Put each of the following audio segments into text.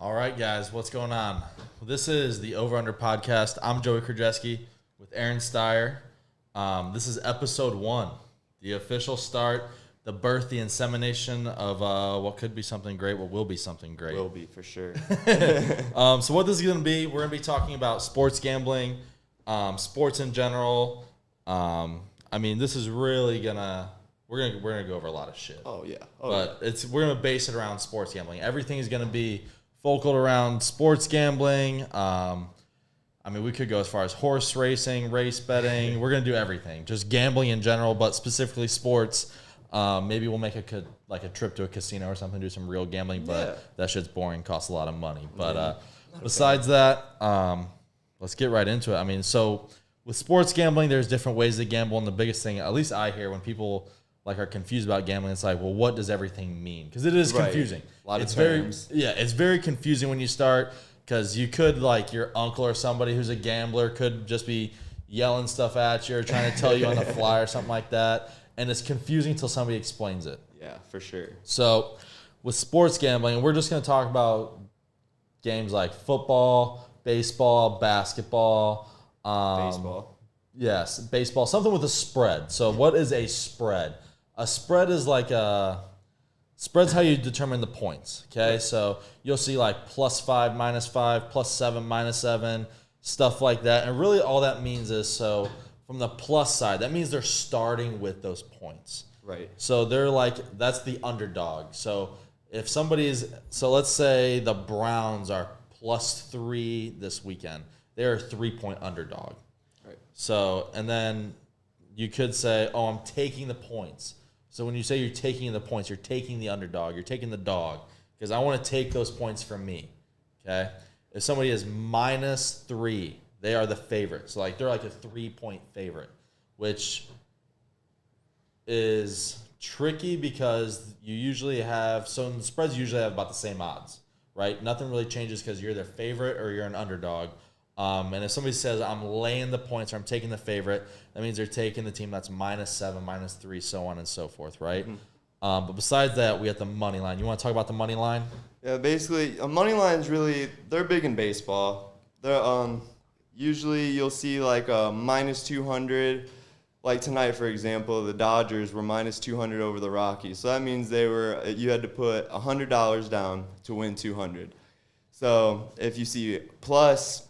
All right, guys, what's going on? This is the Over Under podcast. I'm Joey Krajewski with Aaron Steyer. This is episode 1, the official start, the birth, the insemination of what could be something great, what will be something great. Will be, for sure. So what this is going to be, we're going to be talking about sports gambling, sports in general. This is really going to, we're gonna go over a lot of shit. Oh, yeah. We're going to base it around sports gambling. Everything is going to be focal around sports gambling. We could go as far as horse racing, race betting. We're going to do everything. Just gambling in general, but specifically sports. Maybe we'll make a trip to a casino or something, do some real gambling, but that shit's boring, costs a lot of money. But besides that, let's get right into it. So with sports gambling, there's different ways to gamble, and the biggest thing, at least I hear when people are confused about gambling, it's like, well, what does everything mean? Because it is confusing. A lot of terms. It's very confusing when you start, because you could, your uncle or somebody who's a gambler could just be yelling stuff at you or trying to tell you on the fly or something like that. And it's confusing until somebody explains it. Yeah, for sure. So with sports gambling, we're just going to talk about games like football, baseball, basketball. Baseball. Yes, baseball. Something with a spread. So what is a spread? A spread is spread's how you determine the points. Okay, so you'll see +5, -5, +7, -7, stuff like that. And really all that means is, so from the plus side, that means they're starting with those points. Right. So they're that's the underdog. So if let's say the Browns are +3 this weekend, they're a 3-point underdog. Right. So, and then you could say, oh, I'm taking the points. So when you say you're taking the points, you're taking the underdog. You're taking the dog, because I want to take those points from me. Okay? If somebody is -3, they are the favorite. So they're a 3-point favorite, which is tricky because you usually have, so in the spreads usually have about the same odds, right? Nothing really changes because you're their favorite or you're an underdog. And if somebody says, I'm laying the points or I'm taking the favorite, that means they're taking the team that's -7, -3, so on and so forth, right? Mm-hmm. But besides that, we have the money line. You want to talk about the money line? Yeah, basically, a money line's they're big in baseball. They're, usually you'll see a -200. Like tonight, for example, the Dodgers were -200 over the Rockies. So that means you had to put $100 down to win 200. So if you see plus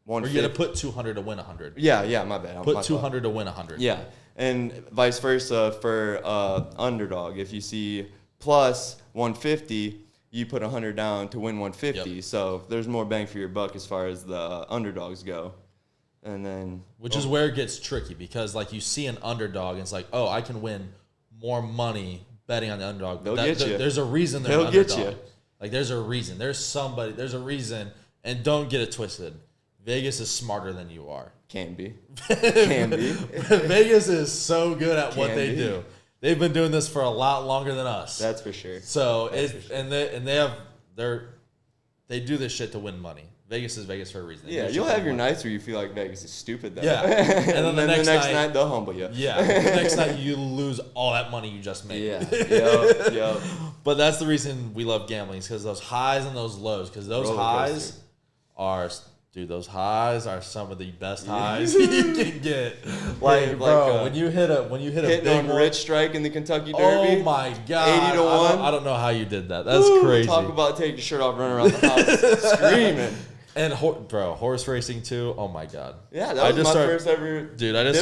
150. Or you got to put 200 to win 100. Yeah, my bad. Put 200 to win 100. Yeah, and vice versa for underdog. If you see plus 150, you put 100 down to win 150. Yep. So there's more bang for your buck as far as the underdogs go. And then, which is where it gets tricky, because you see an underdog and it's oh, I can win more money betting on the underdog. They'll get you. There's a reason they're an underdog. Get you. There's a reason. There's a reason, and don't get it twisted. Vegas is smarter than you are. Can be. Vegas is so good at what they do. They've been doing this for a lot longer than us. That's for sure. So they do this shit to win money. Vegas is Vegas for a reason. Yeah, you'll have your nights where you feel like Vegas is stupid, though. Yeah. And then the next night they'll humble you. Yeah. The next night you lose all that money you just made. Yeah. Yep. But that's the reason we love gambling, is because those highs and those lows. Because those highs are... Dude, those highs are some of the best highs you can get. When you hit a big on Rich Strike in the Kentucky Derby. Oh my God! 80 to 1. I don't know how you did that. That's crazy. Talk about taking your shirt off, running around the house, screaming. And horse racing too. Oh my God! Yeah, that was my first ever. Dude, I just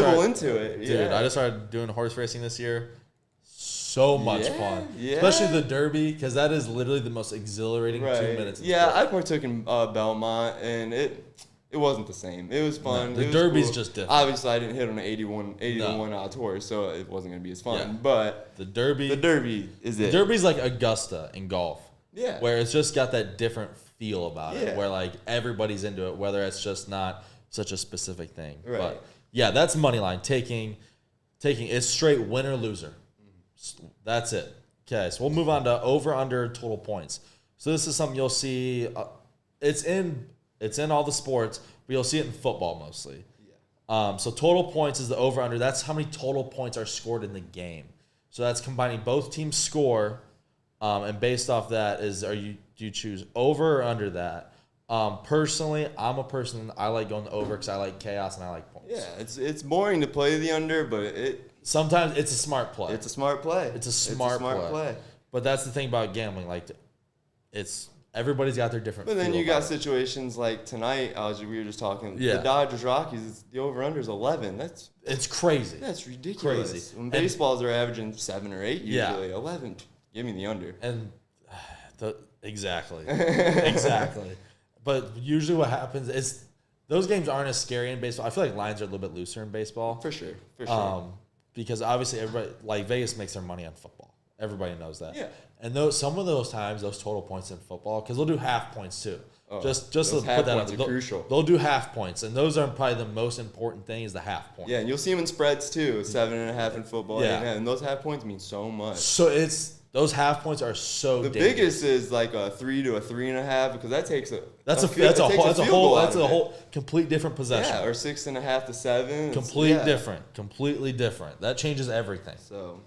started doing horse racing this year. So much fun, especially the Derby, because that is literally the most exhilarating 2 minutes. Yeah, I partook in Belmont, and it wasn't the same. It was fun. No, the Derby's just different. Obviously, I didn't hit on an 80 to 1 odds horse, so it wasn't gonna be as fun. Yeah. But the Derby is it. The Derby's like Augusta in golf. Yeah, where it's just got that different feel about it, where everybody's into it, whether it's just not such a specific thing. Right. But yeah, that's money line. Taking it's straight win or loser. That's it. Okay, so we'll move on to over/under total points. So this is something you'll see. It's in all the sports, but you'll see it in football mostly. Yeah. So total points is the over/under. That's how many total points are scored in the game. So that's combining both teams' score, and based off that do you choose over or under that? Personally, I'm a person, I like going over because I like chaos and I like points. Yeah, it's boring to play the under, but sometimes it's a smart play. It's a smart play. It's a smart play. But that's the thing about gambling. Like, everybody's got their different. But then you got situations like tonight. We were just talking. Yeah. The Dodgers Rockies. The over under is 11. It's crazy. That's ridiculous. Crazy. When baseballs are averaging 7 or 8 usually. Yeah. 11. Give me the under. And exactly. But usually what happens is those games aren't as scary in baseball. I feel like lines are a little bit looser in baseball. For sure. Because obviously everybody, like Vegas makes their money on football. Everybody knows that. Yeah. And some of those times, those total points in football, because they'll do half points too. Oh, just those to half put that points on. are crucial. They'll do half points, and those are probably the most important thing is the half point. Yeah, and you'll see them in spreads too. 7.5 in football. Yeah. And those half points mean so much. So those half points are so the dangerous. biggest is like a 3 to a 3.5 because that takes that's a whole complete different possession. Yeah, or 6.5 to 7. Completely different. That changes everything. So,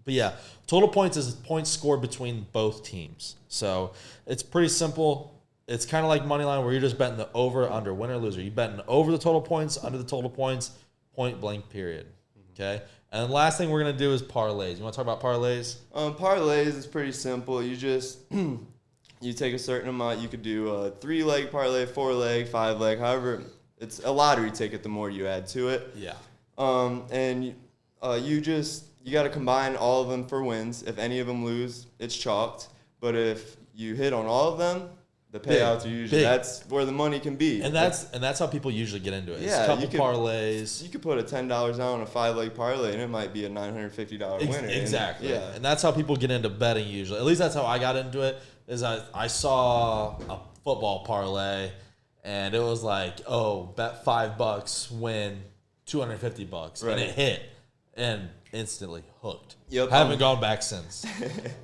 but yeah, total points is points scored between both teams. So it's pretty simple. It's kind of like money line where you're just betting the over, under, win or loser. You're betting over the total points, under the total points, point blank period. Okay. And the last thing we're going to do is parlays. You want to talk about parlays? Parlays is pretty simple. You just you take a certain amount. You could do a 3-leg parlay, 4-leg, 5-leg, however. It's a lottery ticket the more you add to it. Yeah. And you got to combine all of them for wins. If any of them lose, it's chalked. But if you hit on all of them, the payouts are usually that's where the money can be. And that's how people usually get into it. Yeah, it's a couple parlays. You could put a $10 down on a 5-leg parlay, and it might be a $950 winner. Exactly. And that's how people get into betting usually. At least that's how I got into it. Is I saw a football parlay, and it was like, bet $5, win $250, and it hit, and instantly hooked. Yep. Haven't gone back since.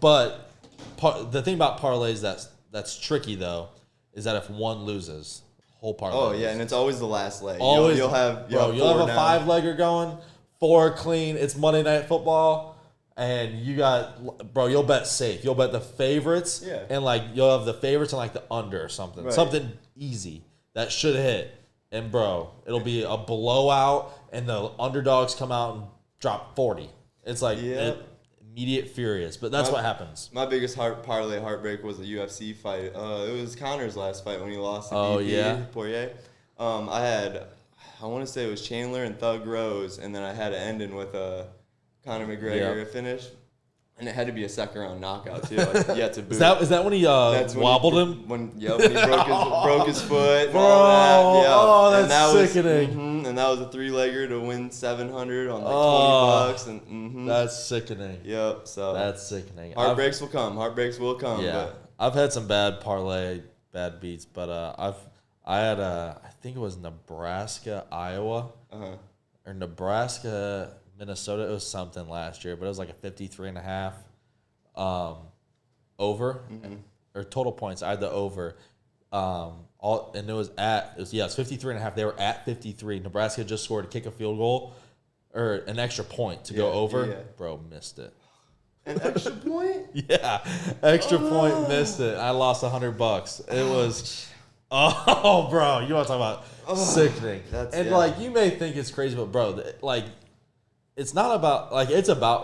But the thing about parlays that's tricky though is that if one loses, whole parlay. Oh yeah, and it's always the last leg. Always, you'll have a 5-legger going, 4 clean. It's Monday Night Football, and you'll bet safe. You'll bet the favorites, and like you'll have the favorites and like the under or something, something easy that should hit. And it'll be a blowout, and the underdogs come out and drop 40. It's like immediate furious, but that's what happens. My biggest parlay heartbreak was a UFC fight. It was Connor's last fight when he lost to Poirier. I want to say it was Chandler and Thug Rose, and then I had an ending with Conor McGregor finish. And it had to be a second-round knockout, too. To boot. Is that when he wobbled him? When he broke his foot and Bro, all that. That's sickening. And that was a 3-legger to win $700 on like $20. And That's sickening. Yep. So that's sickening. Heartbreaks will come. Yeah. But I've had some bad parlay, bad beats, but I had I think it was Nebraska, Iowa, or Nebraska, Minnesota. It was something last year, but it was like a 53.5 over or total points. I had the over. And it was 53.5. They were at 53. Nebraska just scored to kick a field goal or an extra point to go over. Yeah. Bro, missed it. An extra point? Extra point, missed it. I lost $100. It was, bro, you want to talk about sickening? You may think it's crazy, but bro, it's not about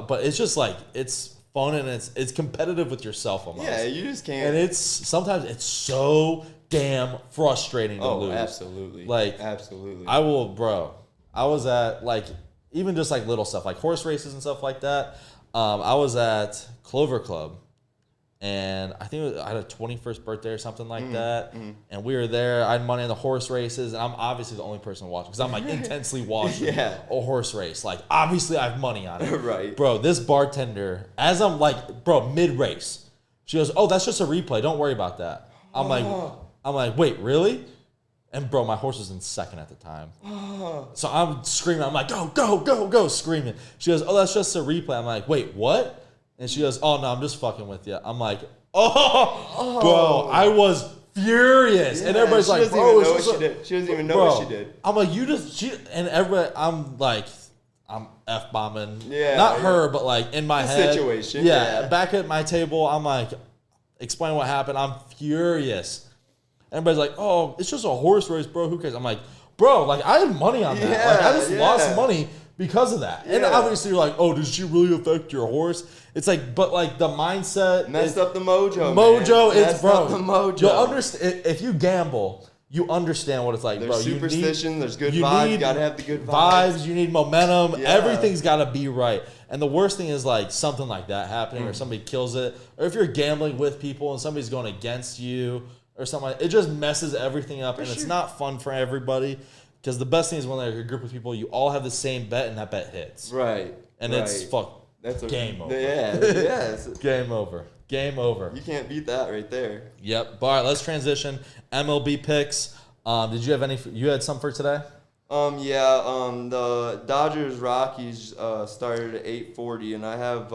but it's just like it's fun and it's competitive with yourself almost. Yeah, you just can't. And sometimes it's so damn frustrating to lose. Absolutely. Absolutely. I was at even just little stuff like horse races and stuff like that. I was at Clover Club, and I think I had a 21st birthday or something like that. And we were there. I had money on the horse races, and I'm obviously the only person watching because I'm intensely watching a horse race. Obviously I have money on it. Right. Bro, this bartender, as I'm mid-race, she goes, "Oh, that's just a replay. Don't worry about that." I'm like, "Wait, really?" And bro, my horse was in second at the time. So I'm screaming. I'm like, "Go, go, go, go," screaming. She goes, "Oh, that's just a replay." I'm like, "Wait, what?" And she goes, "Oh, no, I'm just fucking with you." I'm like, bro, I was furious. And everybody's like, bro, she doesn't even know what she did. I'm like, and everybody, I'm F-bombing. Yeah. Not her, but in my head. Situation. Yeah. Back at my table, I'm like, explain what happened. I'm furious. Everybody's like, oh, it's just a horse race, bro. Who cares? I'm like, bro, like, I had money on that. Yeah, like, I just lost money because of that. And Yeah. obviously you're like, oh, did she really affect your horse? It's like, but like the mindset. Messed up the mojo, Mojo, man. it's, bro. Messed up the mojo. You'll understand. If you gamble, you understand what it's like, There's bro. superstition, there's good vibes. You gotta have the good vibes. You need momentum. Yeah. Everything's got to be right. And the worst thing is like something like that happening, or somebody kills it, or if you're gambling with people and somebody's going against you, or something like, it just messes everything up, and it's not fun for everybody. Because the best thing is when there's a group of people, you all have the same bet, and that bet hits. Right. And it's game over. Yeah. Yes. Game over. Game over. You can't beat that right there. Yep. All right, let's transition. MLB picks. Did you have any? You had some for today? The Dodgers Rockies started at 8:40, and I have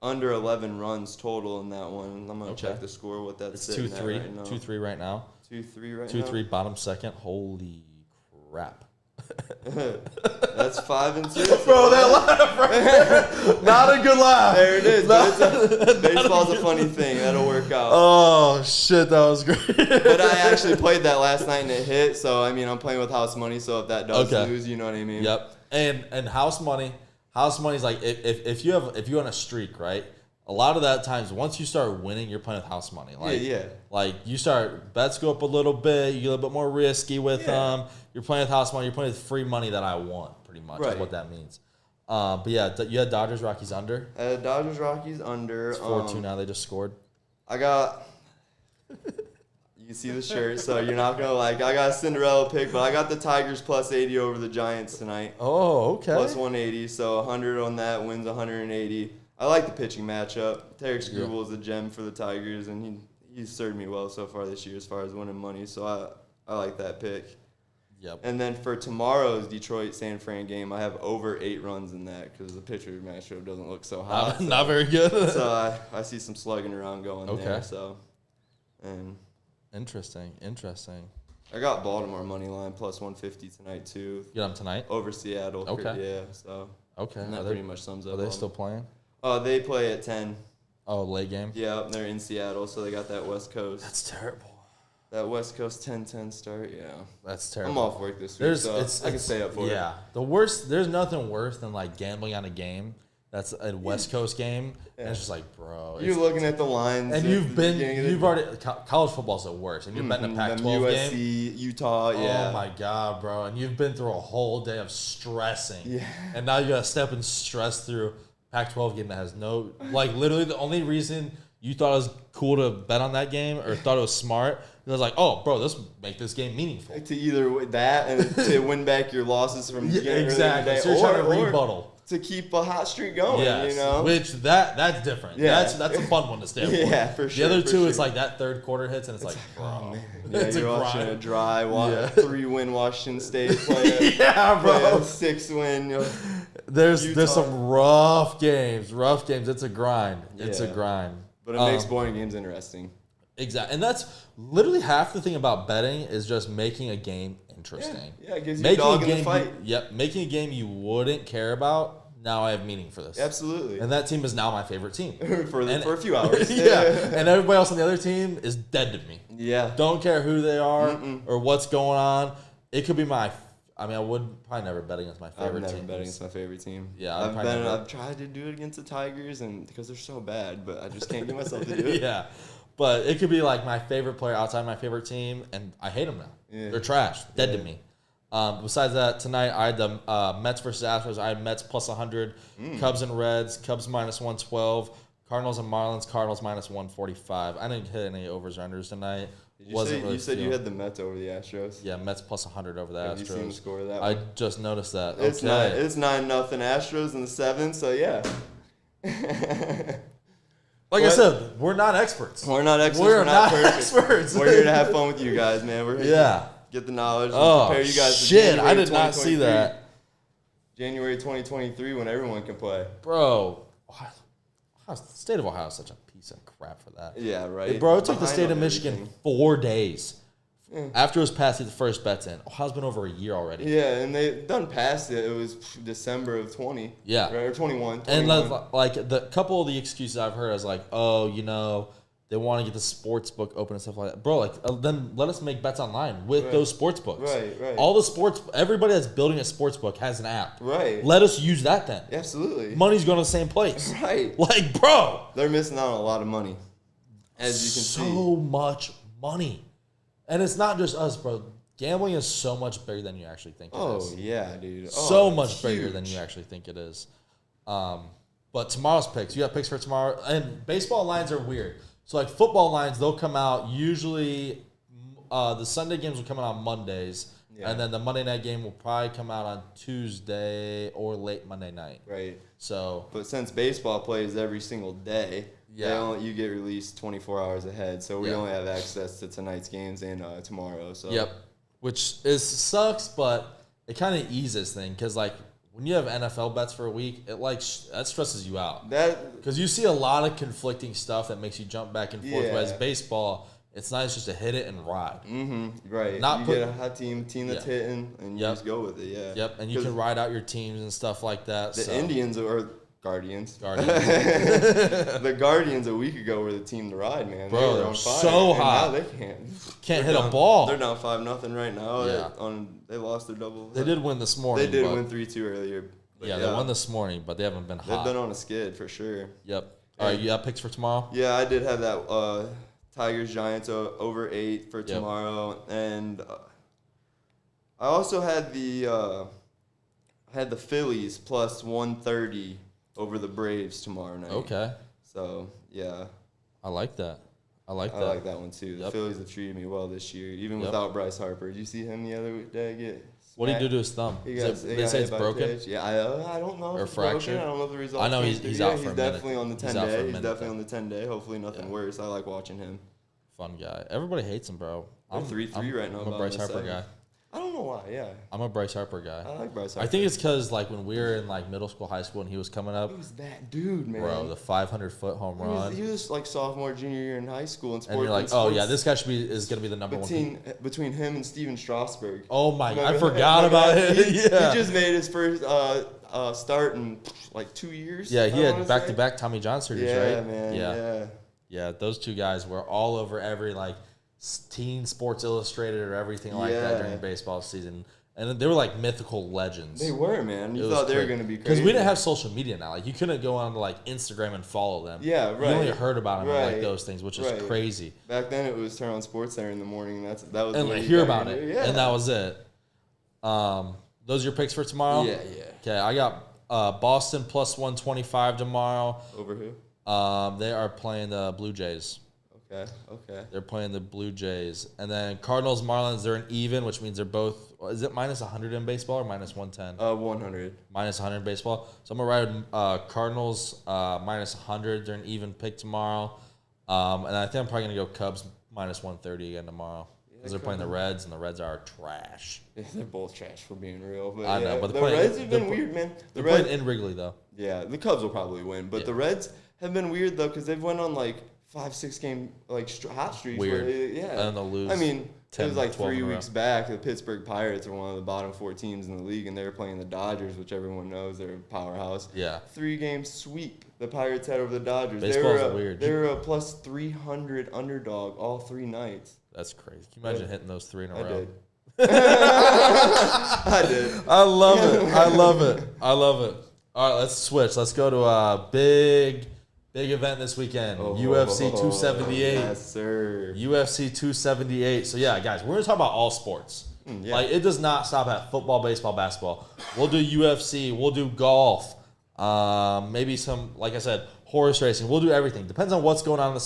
under 11 runs total in that one. I'm gonna check the score. What that's it's 2-3. Right now. 2-3 right now. 2-3 right now. 2-3 bottom second. Holy crap. That's 5-2. Bro, that laugh right there. Not a good laugh. There it is. Baseball's a funny thing. That'll work out. Oh, shit. That was great. But I actually played that last night and it hit. So, I mean, I'm playing with house money. So, if that does lose, you know what I mean? Yep. And house money is like if you're on a streak, right? A lot of that times, once you start winning, you're playing with house money. Like, like you start, bets go up a little bit, you get a little bit more risky with them. You're playing with house money, you're playing with free money that I want, pretty much, is what that means. But yeah, you had Dodgers Rockies under? Dodgers Rockies under. It's 4-2 now, they just scored. I got, you see the shirt, so you're not going to like, I got a Cinderella pick, but I got the Tigers plus 80 over the Giants tonight. Oh, okay. Plus 180, so 100 on that, wins 180. I like the pitching matchup. Tarek Skubal is a gem for the Tigers, and he's served me well so far this year as far as winning money. So I like that pick. Yep. And then for tomorrow's Detroit-San Fran game, I have over 8 runs in that because the pitcher matchup doesn't look so hot. Not very good. So I see some slugging around going there. So, and Interesting. I got Baltimore money line plus 150 tonight too. You got them tonight? Over Seattle. Okay. Yeah. So. Okay. And that pretty much sums up. Are they still playing? They play at 10. Oh, late game? Yeah, they're in Seattle, so they got that West Coast. That's terrible. That West Coast 10-10 start, yeah. That's terrible. I'm off work this week, so I can stay up for it. Yeah. There's nothing worse than like gambling on a game that's a West Coast game, and it's just like, bro. You're looking at the lines. And college football's the worst, and you're betting a Pac-12 USC, game. Utah, yeah. Oh my God, bro. And you've been through a whole day of stressing. Yeah. And now you got to step and stress through Pac-12 game that has no, like, literally the only reason you thought it was cool to bet on that game or thought it was smart, it was like, oh, bro, let's make this game meaningful. To either that and to win back your losses from the beginning exactly. So you're trying to rebuttal. To keep a hot streak going, you know? Which that's different. Yeah. That's a fun one to stand for. Yeah, for sure. The other two, it's like that third quarter hits, and it's like, bro. Yeah, you're watching a dry 3-win Washington State play. Yeah, bro. 6-win. There's some rough games. It's a grind. It's a grind. But it makes boring games interesting. Exactly. And that's literally half the thing about betting is just making a game interesting. Yeah, it gives you a dog in the fight. Making a game you wouldn't care about, now I have meaning for this. Absolutely. And that team is now my favorite team. for a few hours. Yeah. And everybody else on the other team is dead to me. Yeah. Don't care who they are or what's going on. It could be I would probably never bet against my favorite team. I've never bet against my favorite team. Yeah, I've tried to do it against the Tigers, and because they're so bad, but I just can't get myself to do it. Yeah, but it could be like my favorite player outside my favorite team, and I hate them now. Yeah. They're trash, dead to me. Besides that, tonight I had the Mets versus Astros. I had Mets plus 100, Cubs and Reds, Cubs minus 112, Cardinals and Marlins, Cardinals minus 145. I didn't hit any overs or unders tonight. You said you had the Mets over the Astros? Yeah, Mets plus 100 over the Astros. Have you seen the score of that I one? just noticed that. It's 9-0 Astros in the 7th, so yeah. I said, we're not experts. We're not experts. We're not perfect. Experts. We're here to have fun with you guys, man. We're here to get the knowledge and prepare you guys for January I did not see that. January 2023 when everyone can play. Bro, the state of Ohio is such a piece of crap for that. Yeah, right. Bro, it took the state of Michigan 4 days. After it was passed, the first bet's in. Ohio's been over a year already. Yeah, and they done past it. It was December of 20. Yeah. Right, or 21. And like the couple of the excuses I've heard is like, oh, They want to get the sports book open and stuff like that. Bro, then let us make bets online with those sports books. Right. All the sports, everybody that's building a sports book has an app. Right. Let us use that then. Absolutely. Money's going to the same place. Right. Like, bro. They're missing out on a lot of money, as you can see. So much money. And it's not just us, bro. Gambling is so much bigger than you actually think it is. Oh, yeah, dude. So much bigger than you actually think it is. But tomorrow's picks. You got picks for tomorrow? And baseball lines are weird. So, like, football lines, they'll come out usually the Sunday games will come out on Mondays. Yeah. And then the Monday night game will probably come out on Tuesday or late Monday night. Right. So, but since baseball plays every single day, you get released 24 hours ahead. So we only have access to tonight's games and tomorrow. So which sucks, but it kind of eases things because like when you have NFL bets for a week, it that stresses you out. Because you see a lot of conflicting stuff that makes you jump back and forth. Whereas baseball, it's nice just to hit it and ride. Mm-hmm. Right. You get a hot team that's hitting, and you just go with it. Yeah. Yep. And you can ride out your teams and stuff like that. The Indians or Guardians. The Guardians a week ago were the team to ride, man. Bro, they were on fire, so hot. Now they can't hit a ball. They're down 5-0 right now. Yeah. They lost their double. They did win this morning. They did win 3-2 earlier. They won this morning, but they haven't been hot. They've been on a skid for sure. Yep. All right, you got picks for tomorrow? Yeah, I did have that Tigers Giants over 8 for tomorrow, and I also had the Phillies plus 130 over the Braves tomorrow night. Okay. So yeah, I like that. I like that one too. The Phillies have treated me well this year, even without Bryce Harper. Did you see him the other day get? What did he do to his thumb? They say it's broken? Yeah, I don't know. Or fractured? I don't know if the results. I know he's out for a minute. He's definitely on the 10-day. He's definitely on the 10-day. Hopefully nothing worse. I like watching him. Fun guy. Everybody hates him, bro. I'm 3-3 right now. I'm a Bryce Harper guy. I don't know why. Yeah. I'm a Bryce Harper guy. I like Bryce Harper. I think it's because like when we were in like middle school, high school, and he was coming up. He was that dude, man. Bro, the 500-foot home run. He was like sophomore, junior year in high school in sports. And you're like, oh yeah, this guy is gonna be the number one. Between him and Steven Strasburg. Oh my! I forgot about it. He just made his first start in like 2 years. Yeah, he had back-to-back Tommy John surgeries, right? Man. Yeah. Those two guys were all over every like teen Sports Illustrated or everything like that during baseball season. And they were like mythical legends. They were, man. You thought they were going to be crazy. Because we didn't have social media now. Like, you couldn't go on to like Instagram and follow them. Yeah, right. You only heard about them and like those things, which is crazy. Back then, it was turn on SportsCenter in the morning. And that was and like hear about it. Yeah. And that was it. Those are your picks for tomorrow? Yeah. Okay, I got Boston plus 125 tomorrow. Over who? They are playing the Blue Jays. Okay. They're playing the Blue Jays. And then Cardinals, Marlins, they're an even, which means they're both, is it minus 100 in baseball or minus 110? 100. Minus 100 in baseball. So I'm going to ride Cardinals minus 100. They're an even pick tomorrow. And I think I'm probably going to go Cubs minus 130 again tomorrow. Because they're playing the Reds, and the Reds are trash. Yeah, they're both trash for being real. But I know, but the Reds have been weird, man. They're playing in Wrigley, though. Yeah, the Cubs will probably win. But the Reds have been weird, though, because they've went on, like, 5-6 game like hot streaks. Weird. And they'll lose. I mean, 10, it was like 3 weeks weeks back. The Pittsburgh Pirates are one of the bottom 4 teams in the league, and they were playing the Dodgers, which everyone knows they're a powerhouse. Yeah. 3-game sweep the Pirates had over the Dodgers. Baseball's weird. They were a plus 300 underdog all 3 nights. That's crazy. Can you imagine hitting those 3 in a row? I did. I love it. I love it. All right, let's switch. Let's go to a big event this weekend. UFC 278. Yes, sir. UFC 278. So, yeah, guys, we're going to talk about all sports. Like, it does not stop at football, baseball, basketball. We'll do UFC. We'll do golf. Maybe some, like I said, horse racing. We'll do everything. Depends on what's going on in the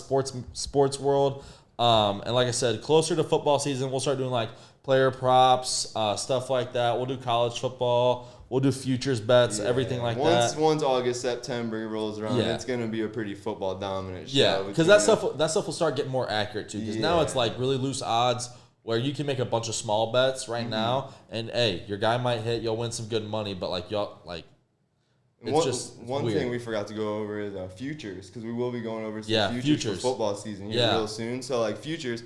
sports world. And like I said, closer to football season, we'll start doing, like, player props, stuff like that. We'll do college football. We'll do futures bets, everything like that. Once August, September rolls around, it's going to be a pretty football dominant show. Yeah, because that stuff will start getting more accurate too. Because now it's like really loose odds where you can make a bunch of small bets right now, and hey, your guy might hit, you'll win some good money, but like it's one weird. thing we forgot to go over is futures, because we will be going over some futures for football season here real soon. So like futures,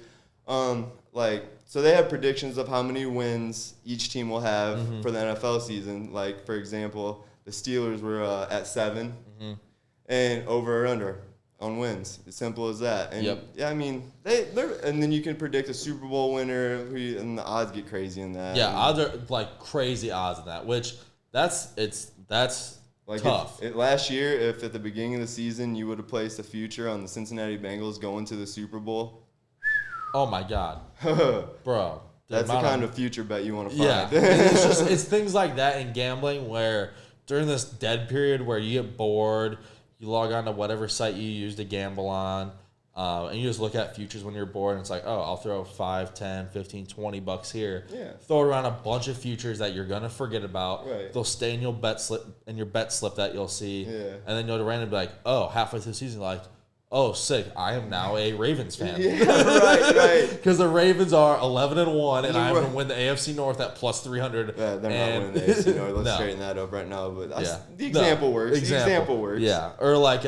so they have predictions of how many wins each team will have for the NFL season. Like, for example, the Steelers were at 7, and over or under on wins. As simple as that. And Yep. yeah, I mean, they're and then you can predict a Super Bowl winner, and the odds get crazy in that. Yeah, and odds are like crazy odds in that, which that's like tough. Last year, if at the beginning of the season you would have placed a future on the Cincinnati Bengals going to the Super Bowl, oh my God, bro. That's the kind of future bet you want to find. Yeah, it's things like that in gambling where during this dead period where you get bored, you log on to whatever site you use to gamble on, and you just look at futures when you're bored, and it's like, oh, I'll throw 5, 10, 15, 20 bucks here. Yeah. Throw around a bunch of futures that you're gonna forget about. Right. They'll stay in your bet slip that you'll see. Yeah. And then you'll randomly be like, oh, halfway through the season, like, oh, sick! I am now a Ravens fan. Yeah, right. Because the Ravens are 11-1, and I'm going to win the AFC North at plus 300. They're not winning the AFC North. Let's No. straighten that up right now. But Yeah. the example works. The example works. Yeah, or like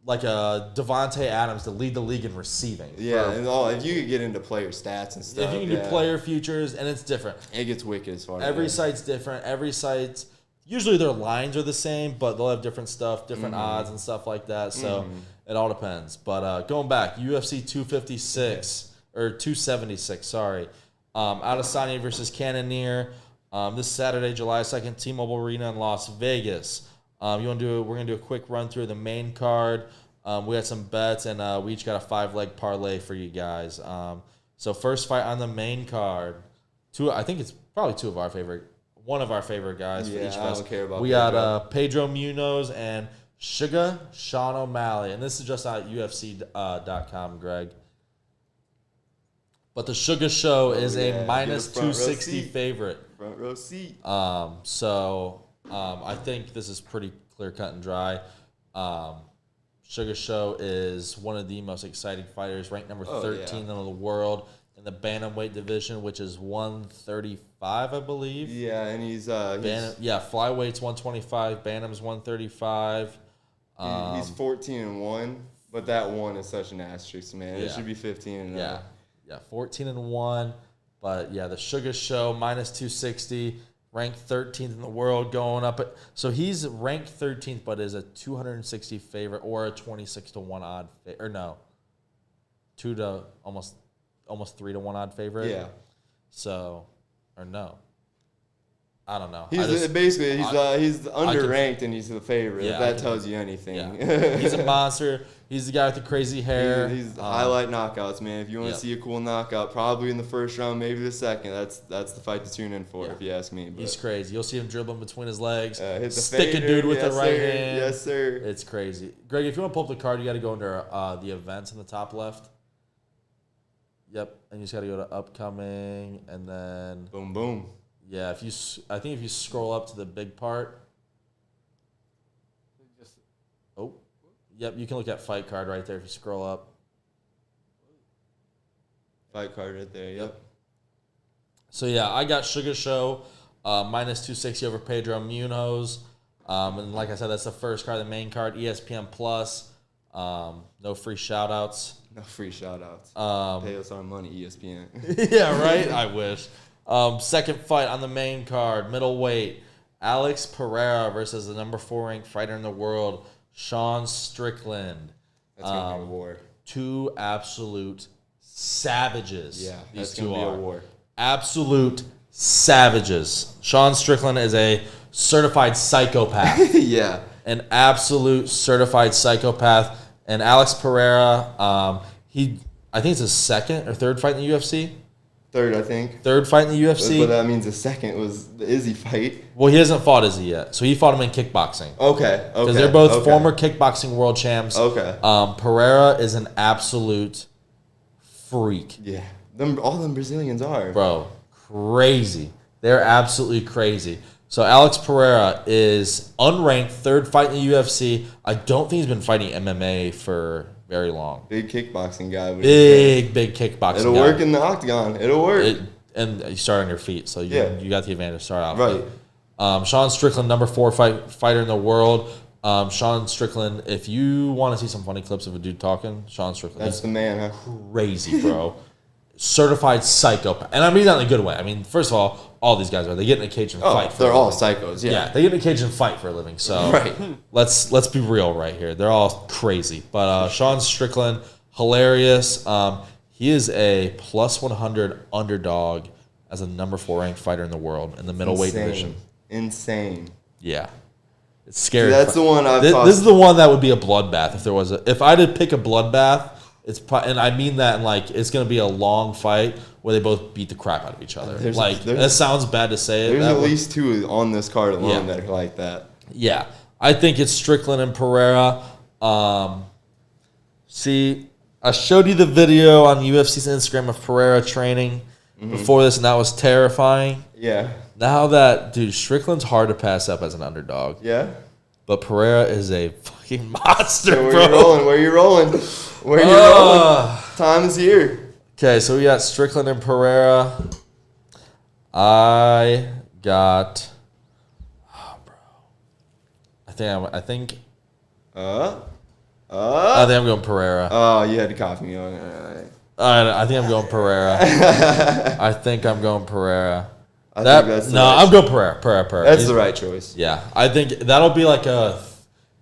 Devontae Adams to lead the league in receiving. Yeah, and if you could get into player stats and stuff. If you can do player futures, and it's different. It gets wicked as far as Every site's different. Every site's usually their lines are the same, but they'll have different stuff, different odds and stuff like that. So it all depends. But going back, UFC 256 or 276, sorry. Adesanya versus Cannonier. This Saturday, July 2nd, T-Mobile Arena in Las Vegas. We're gonna do a quick run through the main card. We had some bets, and we each got a 5-leg parlay for you guys. So first fight on the main card. I think it's probably one of our favorite guys for each of us. I don't care about we got Pedro Munoz and Sugar Sean O'Malley, and this is just on UFC.com, Greg. But the Sugar Show is a minus 260 favorite. Front row seat. I think this is pretty clear cut and dry. Sugar Show is one of the most exciting fighters, ranked number 13 in the world in the bantamweight division, which is 135, I believe. Yeah, and he's flyweight's 125, bantam's 135. He's 14-1, but that one is such an asterisk, man. It should be 15-0. Yeah, 14-1. But yeah, the Sugar Show minus 260, ranked 13th in the world, going up. So he's ranked 13th, but is a 260 favorite or a 26-1 odd, or no, 2 to almost 3-1 odd favorite. Yeah. So, or no. I don't know. He's underranked and he's the favorite. Yeah, if that tells you anything. Yeah. He's a monster. He's the guy with the crazy hair. He's highlight knockouts, man. If you want to see a cool knockout, probably in the first round, maybe the second. That's the fight to tune in for, if you ask me. But he's crazy. You'll see him dribbling between his legs, hit the stick fader, a dude with the right hand. Yes, sir. It's crazy. Greg, if you want to pull up the card, you got to go under the events in the top left. Yep, and you just got to go to upcoming, and then boom, boom. Yeah, if you scroll up to the big part. Yep, you can look at fight card right there if you scroll up. Fight card right there, yep. So yeah, I got Sugar Show minus 260 over Pedro Munoz. And like I said, that's the first card, the main card, ESPN Plus. No free shout outs. No free shout outs. Pay us our money, ESPN. Yeah, right? I wish. Second fight on the main card, middleweight, Alex Pereira versus the number 4 ranked fighter in the world, Sean Strickland. That's going to be a war. Two absolute savages. Yeah, these that's going to be a war. Absolute savages. Sean Strickland is a certified psychopath. Yeah. An absolute certified psychopath. And Alex Pereira, I think it's his second or third fight in the UFC. Third, I think. Third fight in the UFC. But that means the second was the Izzy fight. Well, he hasn't fought Izzy yet. So he fought him in kickboxing. Okay. Because they're both former kickboxing world champs. Okay. Pereira is an absolute freak. Yeah. All them Brazilians are. Bro, crazy. They're absolutely crazy. So Alex Pereira is unranked, third fight in the UFC. I don't think he's been fighting MMA for very long. Big kickboxing guy. Big kickboxing guy. It'll work in the octagon. It'll work. And you start on your feet, so you got the advantage to start out. Right. Sean Strickland, number 4 fighter in the world. Sean Strickland, if you want to see some funny clips of a dude talking, Sean Strickland. That's the man, huh? Crazy, bro. certified psychopath. And I mean that in a good way. I mean, first of all these guys they get in a cage and fight. They're all psychos. Yeah, they get in a cage and fight for a living. So right. let's be real right here. They're all crazy. But Sean Strickland, hilarious. He is a plus 100 underdog as a number 4 ranked fighter in the world in the middleweight division. Insane. Yeah. It's scary. See, that's the one this is the one that would be a bloodbath if there was if I did pick a bloodbath, and I mean that in like it's going to be a long fight where they both beat the crap out of each other. That sounds bad to say it. There's at least 2 on this card alone that are like that. Yeah. I think it's Strickland and Pereira. See, I showed you the video on UFC's Instagram of Pereira training before this, and that was terrifying. Yeah. Now that, dude, Strickland's hard to pass up as an underdog. Yeah. But Pereira is a fucking monster, so bro. Where you rolling? Where you rolling? Time is here. Okay, so we got Strickland and Pereira. I got... Oh, bro. I think I'm going Pereira. Oh, you had to cough me on. I think I'm going Pereira. I think I'm going Pereira. I'm going Pereira. That's the right choice. Yeah, I think that'll be like a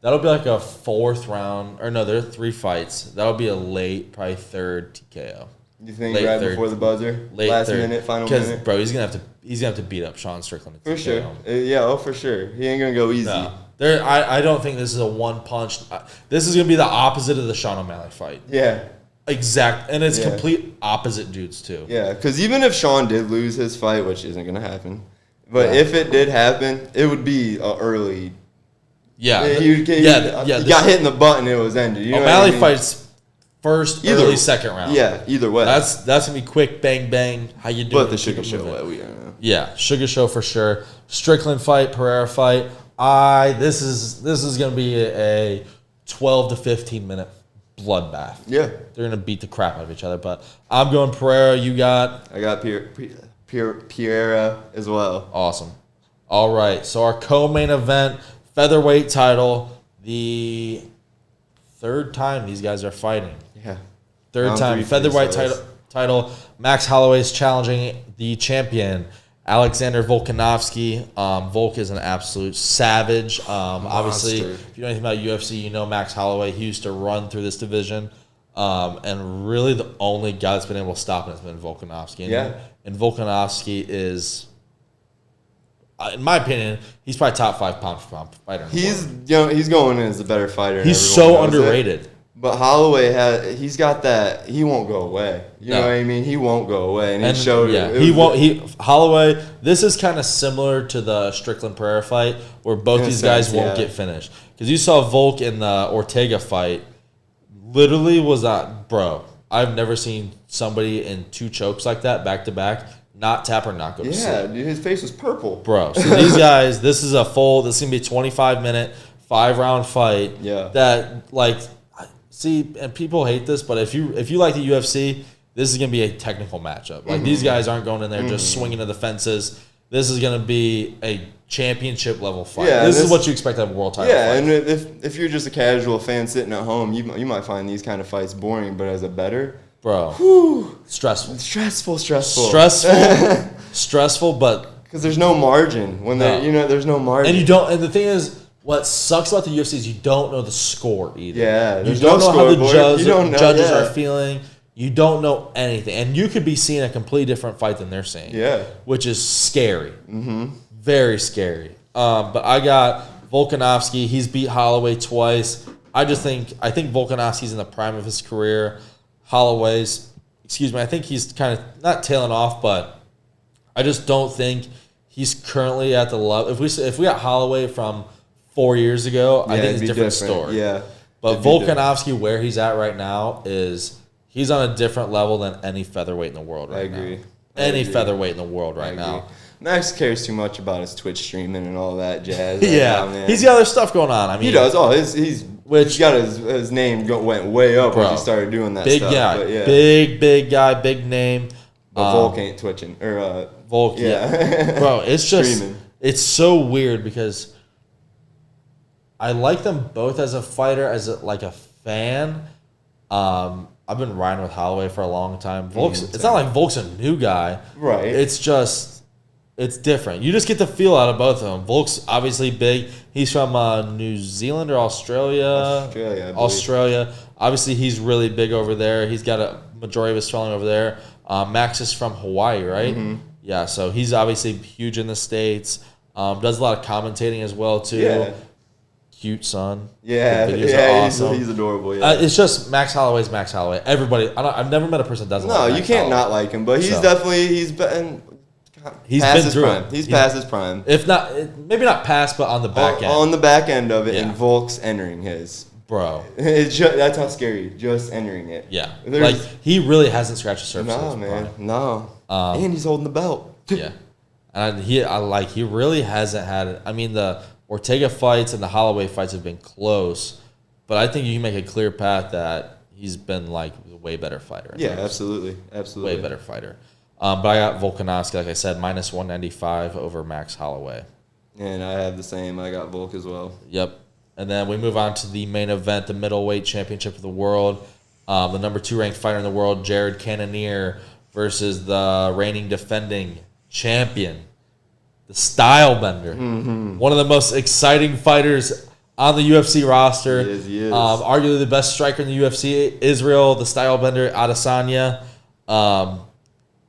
4th round, or no, there are 3 fights. That'll be a late, probably 3rd TKO. You think right before the buzzer, last minute, final minute? Because bro, he's gonna have to beat up Sean Strickland for sure. Yeah, for sure. He ain't gonna go easy. No. I don't think this is a one punch. This is gonna be the opposite of the Sean O'Malley fight. Yeah. Exact, and it's complete opposite dudes too. Yeah, because even if Sean did lose his fight, which isn't going to happen, but if it did happen, it would be early. Yeah, he got hit in the butt and it was ended. You know O'Malley fights early second round. Yeah, either way. That's gonna be quick, bang bang. How you doing? But the Sugar Show way, we don't know. Yeah, Sugar Show for sure. Strickland fight, Pereira fight. This is gonna be a 12 to 15 minute bloodbath. Yeah. They're going to beat the crap out of each other. But I'm going Pereira. You got? I got Pereira as well. Awesome. All right. So our co-main event, featherweight title, the 3rd time these guys are fighting. Yeah. 3rd time. Featherweight title. Max Holloway's challenging the champion, Alexander Volkanovski. Volk is an absolute savage. Obviously, if you know anything about UFC, you know Max Holloway. He used to run through this division. And really the only guy that's been able to stop him has been Volkanovski. And Volkanovski is, in my opinion, he's probably top 5 pound for pound fighter. He's going in as the better fighter. He's so underrated. But Holloway he's got that. He won't go away. You know what I mean? He won't go away, and he showed it. Holloway. This is kind of similar to the Strickland Pereira fight, where both these guys won't get finished. Because you saw Volk in the Ortega fight. Literally was that, bro. I've never seen somebody in 2 chokes like that back to back not tap or not go to sleep. Yeah, dude, his face was purple, bro. So these guys, this is gonna be a 25-minute 5-round fight. Yeah, that like. See, and people hate this, but if you like the UFC, this is going to be a technical matchup. Like, these guys aren't going in there just swinging to the fences. This is going to be a championship-level fight. Yeah, this is what you expect out of a world title fight. Yeah, and if you're just a casual fan sitting at home, you might find these kind of fights boring, but as a bettor, bro, stressful. Stressful, but... Because there's no margin. There's no margin. And the thing is... What sucks about the UFC is you don't know the score either. Yeah, you don't know how the judges are feeling. You don't know anything. And you could be seeing a completely different fight than they're seeing. Yeah. Which is scary. Mm-hmm. Very scary. But I got Volkanovski. He's beat Holloway twice. I think Volkanovski's in the prime of his career. I think he's kind of not tailing off, but I just don't think he's currently at the level. If we got Holloway from 4 years ago, I think it's a different story. Yeah. But Volkanovski, where he's at right now, he's on a different level than any featherweight in the world right now. I agree. Any featherweight in the world right now. Max cares too much about his Twitch streaming and all that jazz. Yeah. He's got other stuff going on. I mean, he does. Oh, he's got his name went way up when he started doing that big stuff. Guy. But yeah. Big guy, big name. But Volk ain't twitching. Volk, yeah. Bro, it's just, it's so weird because I like them both as a fighter, as a fan, I've been riding with Holloway for a long time. Volk's, it's not like Volk's a new guy. Right. It's just, it's different. You just get the feel out of both of them. Volk's obviously big. He's from New Zealand or Australia? Australia, I believe. Australia. Obviously, he's really big over there. He's got a majority of his swelling over there. Max is from Hawaii, right? Mm-hmm. Yeah, so he's obviously huge in the States. Does a lot of commentating as well, too. Yeah. Cute son. Yeah, The videos are awesome. he's adorable. Yeah. It's just Max Holloway's Max Holloway. Everybody, I've never met a person that doesn't like Max you can't Holloway. not like him, but he's definitely he's past his through prime. it. He's past his prime. If not, maybe not past, but on the back end. On the back end of it, Yeah. and Volk's entering his. Bro. That's how scary. Just entering it. Yeah. There's- Like, he really hasn't scratched the surface of No, his man. prime. No. And he's holding the belt. Yeah. And he really hasn't had it. I mean, the Ortega fights and the Holloway fights have been close, but I think you can make a clear path that he's been like a way better fighter. Yeah, absolutely. Absolutely. Way better fighter. But I got Volkanovski, like I said, minus 195 over Max Holloway. And I have the same. I got Volk as well. Yep. And then we move on to the main event, the Middleweight Championship of the World. The number 2 ranked fighter in the world, Jared Cannonier, versus the reigning defending champion, the Style Bender. Mm-hmm. One of the most exciting fighters on the UFC roster. He is. Arguably the best striker in the UFC, Israel, the Style Bender, Adesanya.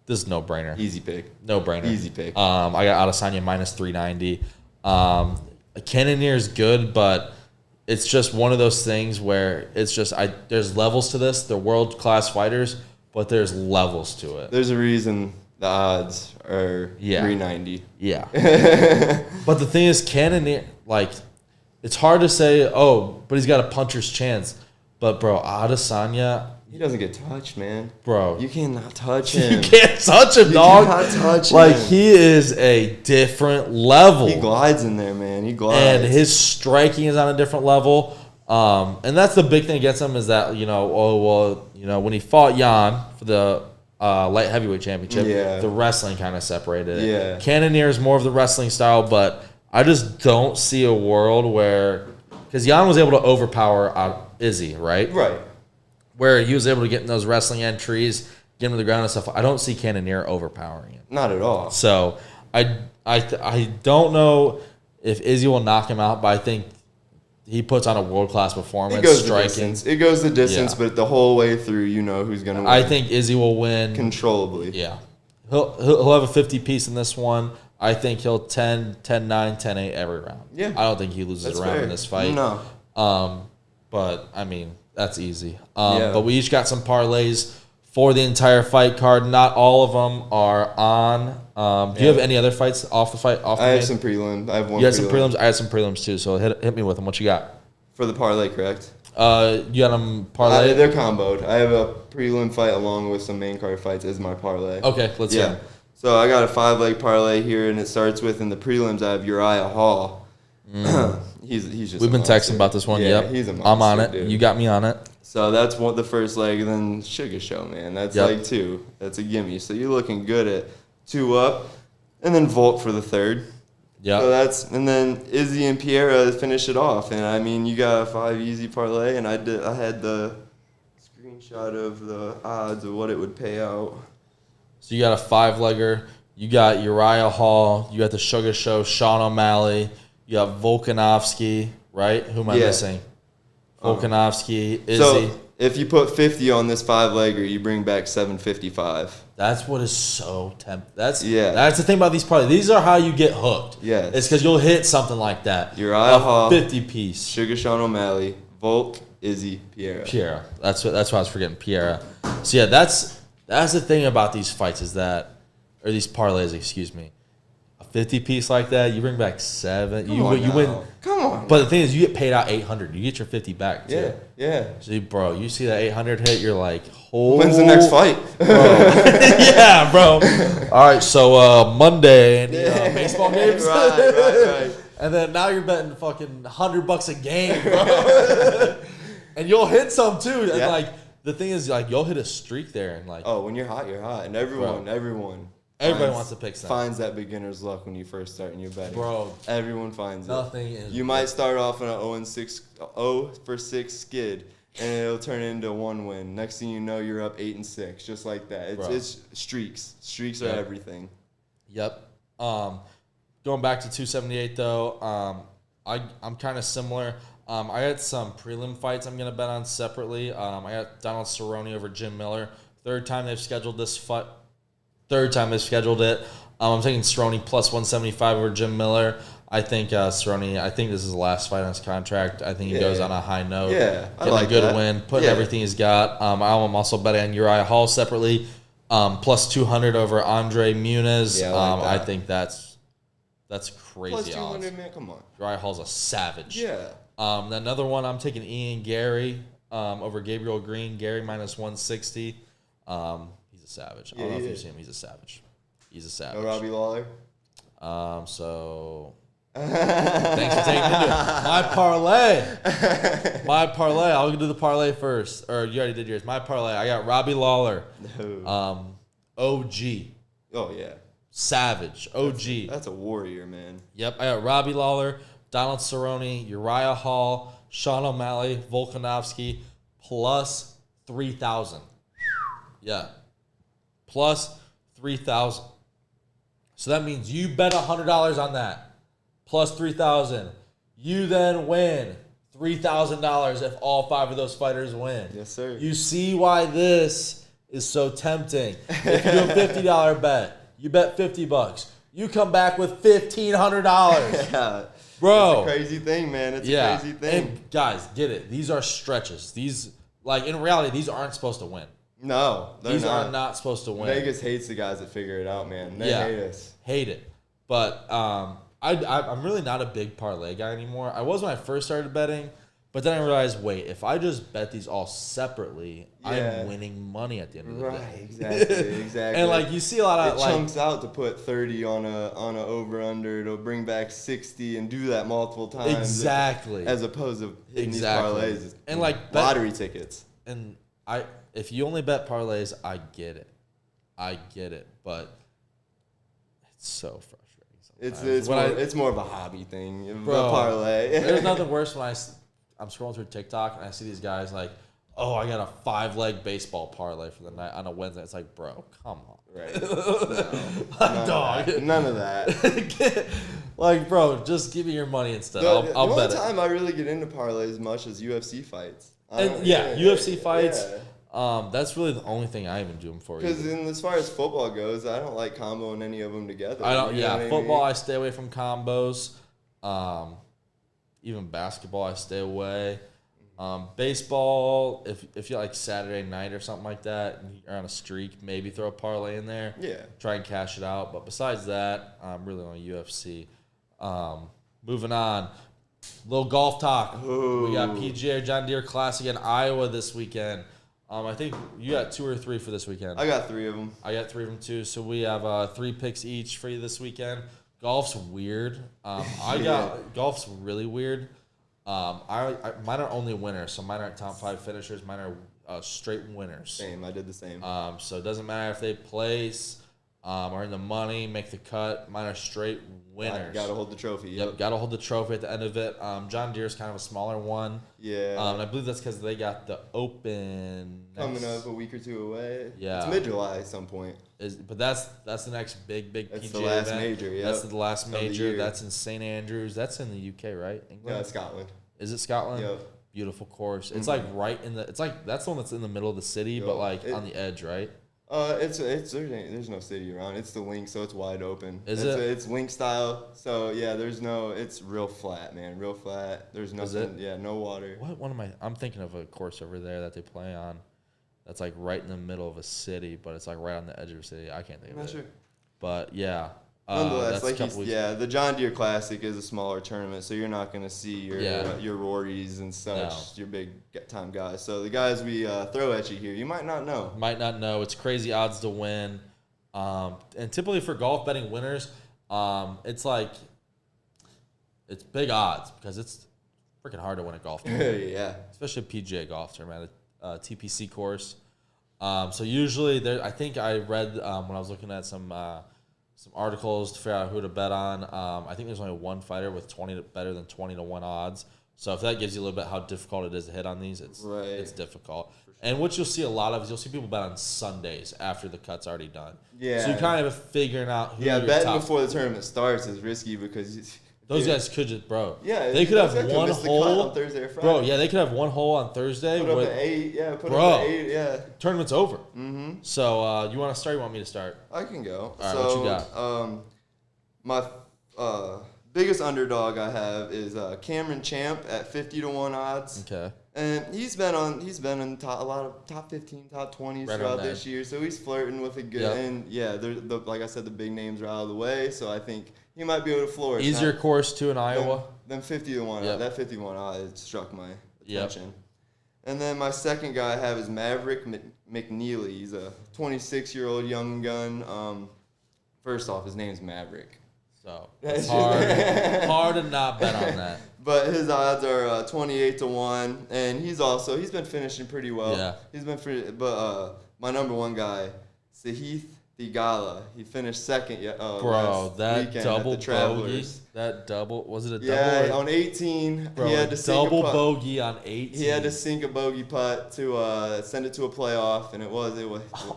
This is no-brainer. Easy pick. No-brainer. Easy pick. I got Adesanya minus 390. Cannonier is good, but it's just one of those things where it's just there's levels to this. They're world-class fighters, but there's levels to it. There's a reason the odds are 390. Yeah. But the thing is, Cannonier, like, it's hard to say, but he's got a puncher's chance. But, bro, Adesanya, He doesn't get touched, man. bro. You cannot touch him. You can't touch him, dog. You cannot touch like, him. he is a different level. He glides in there, man. He glides. And his striking is on a different level. And that's the big thing against him is that, when he fought Jan for the light heavyweight championship, the wrestling kind of separated it. Yeah. Cannonier is more of the wrestling style, but I just don't see a world where, because Jan was able to overpower Izzy, right? Right. Where he was able to get in those wrestling entries, get him to the ground and stuff. I don't see Cannonier overpowering him. Not at all. So I don't know if Izzy will knock him out, but I think he puts on a world-class performance. It goes striking. the distance. It goes the distance, but the whole way through, you know who's going to win. I think Izzy will win. Controllably. Yeah. He'll have a 50 piece in this one. I think he'll 10-9, 10-8 every round. Yeah. I don't think he loses That's a round fair. in this fight. No. But, I mean, that's easy. But we each got some parlays for the entire fight card. Not all of them are on. Do you have any other fights off the fight? I have some prelims. I have one. You had some prelims. I had some prelims too. So hit me with them. What you got? For the parlay, correct? You got them parlay. They're comboed. I have a prelim fight along with some main card fights as my parlay. Okay, let's hear 'em. So I got a 5-leg parlay here, and it starts with in the prelims I have Uriah Hall. He's just. We've been texting about this one. Yeah, Yep, he's a monster, I'm on it. dude. You got me on it. So that's the first leg, and then Sugar Show, man. That's leg 2. That's a gimme. So you're looking good at 2 up, and then Volk for the third. Yeah. So and then Izzy and Piera finish it off, and I mean you got a 5 easy parlay, and I had the screenshot of the odds of what it would pay out. So you got a 5-legger. You got Uriah Hall. You got the Sugar Show, Sean O'Malley. You got Volkanovski, right? Who am I missing? Volkanovski, Izzy. So if you put 50 on this 5-legger, you bring back 755. That's what is so tempting. That's the thing about these parlays. These are how you get hooked. Yes. It's because you'll hit something like that. Uriah Hall, 50-piece. Sugar Sean O'Malley, Volk, Izzy, Piera. That's why I was forgetting Piera. So yeah, that's the thing about these fights or these parlays, excuse me. A 50-piece like that, you bring back 7. You win. Come on. But the thing is, you get paid out 800. You get your 50 back too. Yeah. So bro, you see that 800 hit, you're like, oh. When's the next fight? Bro. Yeah, bro. All right, so Monday and baseball games. Right. And then now you're betting fucking $100 a game, bro. And you'll hit some too. And like the thing is, like you'll hit a streak there, and like when you're hot, you're hot, and everybody wants to pick some. finds that beginner's luck when you first start in your betting. Bro, everyone finds nothing is. You might start off on an 0 for 6 skid, and it'll turn into 1 win. Next thing you know, you're up 8-6, just like that. It's streaks. Streaks are everything. Yep. Going back to 278 though, I'm kind of similar. I had some prelim fights I'm gonna bet on separately. I got Donald Cerrone over Jim Miller. Third time they've scheduled this fight. Third time they've scheduled it. I'm taking Cerrone plus 175 over Jim Miller. I think Cerrone, I think this is the last fight on his contract. I think he goes on a high note. Yeah, I getting like a good that. win, putting everything he's got. I'm also betting on Uriah Hall separately, plus 200 over Andre Muniz. Yeah, I like that. I think that's crazy Plus 200, odds. man, come on. Uriah Hall's a savage. Yeah. Another one, I'm taking Ian Gary over Gabriel Green. Gary minus 160. He's a savage. I don't know if you've seen him. He's a savage. He's a savage. No Robbie Lawler? So thanks for taking me into it. My parlay. I'll do the parlay first. Or you already did yours. My parlay. I got Robbie Lawler. No. OG. Oh, yeah. Savage. OG. That's a warrior, man. Yep. I got Robbie Lawler, Donald Cerrone, Uriah Hall, Sean O'Malley, Volkanovski, plus 3,000. Yeah. Plus 3,000. So that means you bet $100 on that, plus 3,000. You then win $3,000 if all 5 of those fighters win. Yes, sir. You see why this is so tempting. If you do a $50 bet, you bet $50. You come back with $1,500. Yeah. Bro. It's a crazy thing, man. It's a crazy thing. And guys, get it. These are stretches. These, like, in reality, these aren't supposed to win. No, These are not supposed to win. Vegas hates the guys that figure it out, man. They hate us. Hate it. But I'm really not a big parlay guy anymore. I was when I first started betting, but then I realized, wait, if I just bet these all separately, I'm winning money at the end of the day. Exactly. And like you see a lot of it chunks out to put 30 on a over under. It'll bring back 60 and do that multiple times. Exactly. As opposed to hitting these parlays and like lottery tickets. And if you only bet parlays, I get it, but it's so frustrating. It's more of a hobby thing. Bro, a parlay. There's nothing worse when I'm scrolling through TikTok and I see these guys like, oh, I got a 5-leg baseball parlay for the night on a Wednesday. It's like, bro, come on. Right. Dog. None of that. Like, bro, just give me your money instead. I'll bet it. The only time I really get into parlays as much as UFC fights. UFC fights. Yeah. That's really the only thing I even do them for. Because as far as football goes, I don't like comboing any of them together. I don't. Football, I stay away from combos. Even basketball, I stay away. Baseball, if you like Saturday night or something like that, and you're on a streak, maybe throw a parlay in there. Yeah. Try and cash it out. But besides that, I'm really on UFC. Moving on. Little golf talk. Ooh. We got PGA John Deere Classic in Iowa this weekend. I think you got 2 or 3 for this weekend. I got 3 of them. I got 3 of them too. So we have 3 picks each for you this weekend. Golf's weird. Golf's really weird. Mine are only winners, so mine aren't top 5 finishers. Mine are straight winners. Same. I did the same. So it doesn't matter if they place are in the money, make the cut. Mine are straight winners. Got to hold the trophy. Yep, got to hold the trophy at the end of it. John Deere's kind of a smaller one. Yeah. I believe that's because they got the Open coming up a week or 2 away. Yeah. It's mid-July at some point. But that's the next big PGA That's the last event. major, yeah. That's the last major. That's in St. Andrews. That's in the UK, right? England? No, Scotland. Is it Scotland? Yep. Beautiful course. It's like right in the. It's like that's the one that's in the middle of the city, but like on the edge, right? There's no city around. It's the link, so it's wide open. It's link style. So yeah, it's real flat, man. Real flat. There's nothing. Yeah, no water. What one am I? I'm thinking of a course over there that they play on. That's like right in the middle of a city, but it's like right on the edge of a city. I can't think of it. Sure. But yeah. Nonetheless, the John Deere Classic is a smaller tournament, so you're not going to see your Rorys and such, your big time guys. So the guys we throw at you here, you might not know. It's crazy odds to win. And typically for golf betting winners, it's big odds because it's freaking hard to win a golf tournament. Yeah. Especially a PGA golf tournament, a TPC course. So usually I think I read when I was looking at some articles to figure out who to bet on. I think there's only one fighter with better than 20 to 1 odds. So if that gives you a little bit how difficult it is to hit on these, it's difficult. Sure. And what you'll see a lot of is you'll see people bet on Sundays after the cut's already done. Yeah. So you kind of figuring out who betting before the tournament starts is risky because those guys could just, bro. Yeah, they could have one hole on Thursday or Friday. Bro, yeah, they could have one hole on Thursday. Put up an 8, put up an 8, yeah. Tournament's over. Mm-hmm. So you want to start? You want me to start? I can go. All right, what you got? My biggest underdog I have is Cameron Champ at 50-1 odds. Okay. And he's been in a lot of top 15, top 20s throughout this year, so he's flirting with a good. Yep. And like I said, the big names are out of the way, so I think he might be able to flourish. Easier course too in Iowa. Then 50-1. That 51 odd struck my attention. Yep. And then my second guy I have is Maverick McNeely. He's a 26-year-old young gun. First off, his name's Maverick. So it's hard to not bet on that. But his odds are 28-1, and he's been finishing pretty well. Yeah. But my number one guy, Sahith Theegala, he finished second. Bro, that double bogey. That double, was it a double? Yeah, on 18, bro, he had to sink double bogey on 18. He had to sink a bogey putt to send it to a playoff, and it was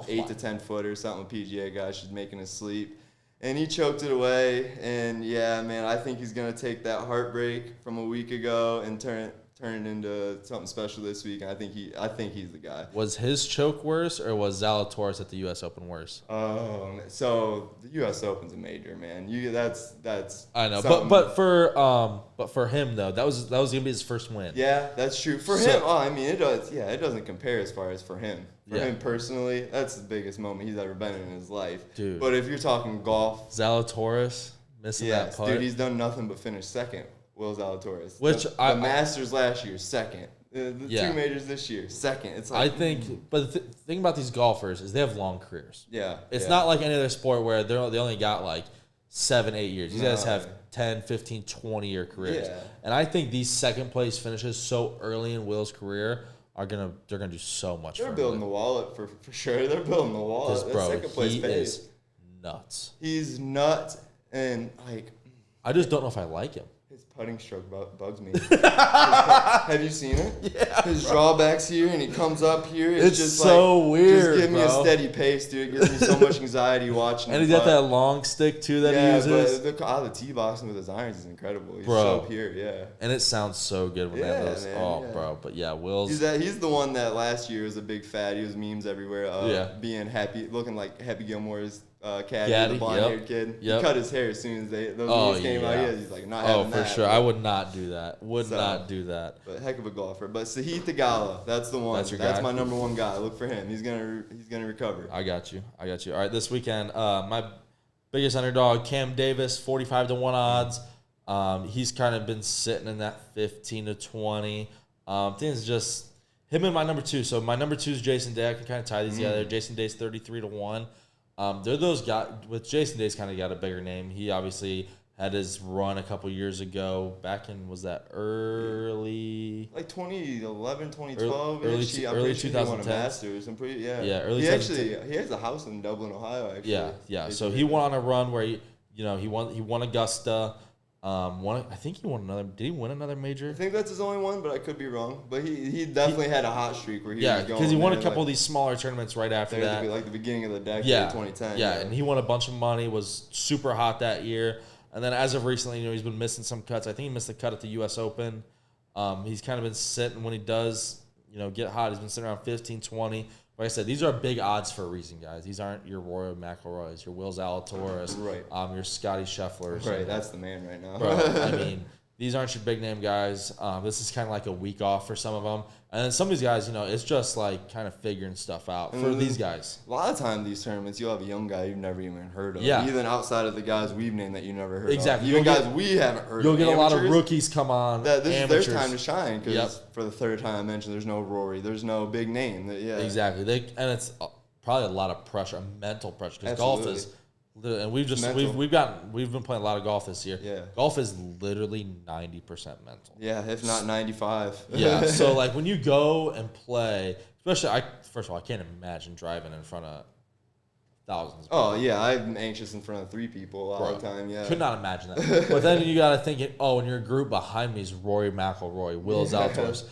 8 to 10 foot or something. PGA guy, she's making us sleep. And he choked it away, and yeah, man, I think he's gonna take that heartbreak from a week ago and turn it into something special this week. And I think he's the guy. Was his choke worse, or was Zalatoris at the U.S. Open worse? So the U.S. Open's a major, man. That's I know, but for him though, that was gonna be his first win. Yeah, that's true. For him, I mean, it does. Yeah, it doesn't compare as far as for him. For him personally, that's the biggest moment he's ever been in his life. Dude. But if you're talking golf, Zalatoris missing that putt. Dude, he's done nothing but finish second. Will Zalatoris. Which the Masters last year, second. The two majors this year, second. It's like, I think, but the thing about these golfers is they have long careers. Yeah. It's not like any other sport where they only got like 7-8 years. These guys have 10, 15, 20-year careers. Yeah. And I think these second place finishes so early in Will's career they're gonna do so much. They're building the wallet for sure. They're building the wallet. Bro, second place he pays. is nuts. He's nuts, and like I just don't know if I like him. His putting stroke bugs me. Have you seen it? Yeah. His drawbacks here, and he comes up here. It's just so weird. Just give me a steady pace, dude. It gives me so much anxiety watching. And he's got that long stick too that he uses. But the tee boxing with his irons is incredible. He's so pure, yeah. And it sounds so good when they have those. Bro. But yeah, Will's. He's the one that last year was a big fad. He was memes everywhere. Being happy, looking like Happy Gilmore's caddy, the blonde-haired kid. He cut his hair as soon as those news came out. He's like, not having that. For sure. I would not do that. Not do that. But heck of a golfer. But Sahith Theegala, that's the one. That's my number one guy. Look for him. He's gonna recover. I got you. All right, this weekend, my biggest underdog, Cam Davis, 45-1 odds. He's kind of been sitting in that 15-20. Things just him and my number two. So my number two is Jason Day. I can kind of tie these together. Jason Day's 33-1. They're those guys. With Jason Day's kind of got a bigger name. He obviously had his run a couple years ago. Back in, was that early? Like 2011, 2012. Early 2010. He won a Masters. Yeah, early. He has a house in Dublin, Ohio. Actually. Yeah. So he went on a run where he won Augusta. I think he won another. Did he win another major? I think that's his only one, but I could be wrong. But he definitely had a hot streak where he was going. Yeah, because he won a couple of these smaller tournaments right after that. Like the beginning of the decade, 2010. Yeah, and he won a bunch of money. Was super hot that year. And then as of recently, he's been missing some cuts. I think he missed the cut at the U.S. Open. He's kind of been sitting when he does, get hot. He's been sitting around 15, 20. Like I said, these are big odds for a reason, guys. These aren't your Rory McIlroys, your Will Zalatoris, your Scotty Schefflers. Right, that's the man right now. Bro, I mean, these aren't your big name guys. This is kind of like a week off for some of them. And then some of these guys, it's just like kind of figuring stuff out for these guys. A lot of time these tournaments, you'll have a young guy you've never even heard of. Yeah. Even outside of the guys we've named that you never heard of. Even guys we haven't heard of. You'll get a lot of rookies come on. This is their time to shine because for the third time I mentioned, there's no Rory. There's no big name. Exactly. And it's probably a lot of pressure, mental pressure, because golf is. And we've been playing a lot of golf this year. Yeah. Golf is literally 90% mental. Yeah, if not 95. Yeah. So like when you go and play, especially first of all, I can't imagine driving in front of thousands. Oh, yeah, I'm anxious in front of 3 people all the time, yeah. Could not imagine that. But then you got to think, in your group behind me is Rory McIlroy, Will Zalatoris,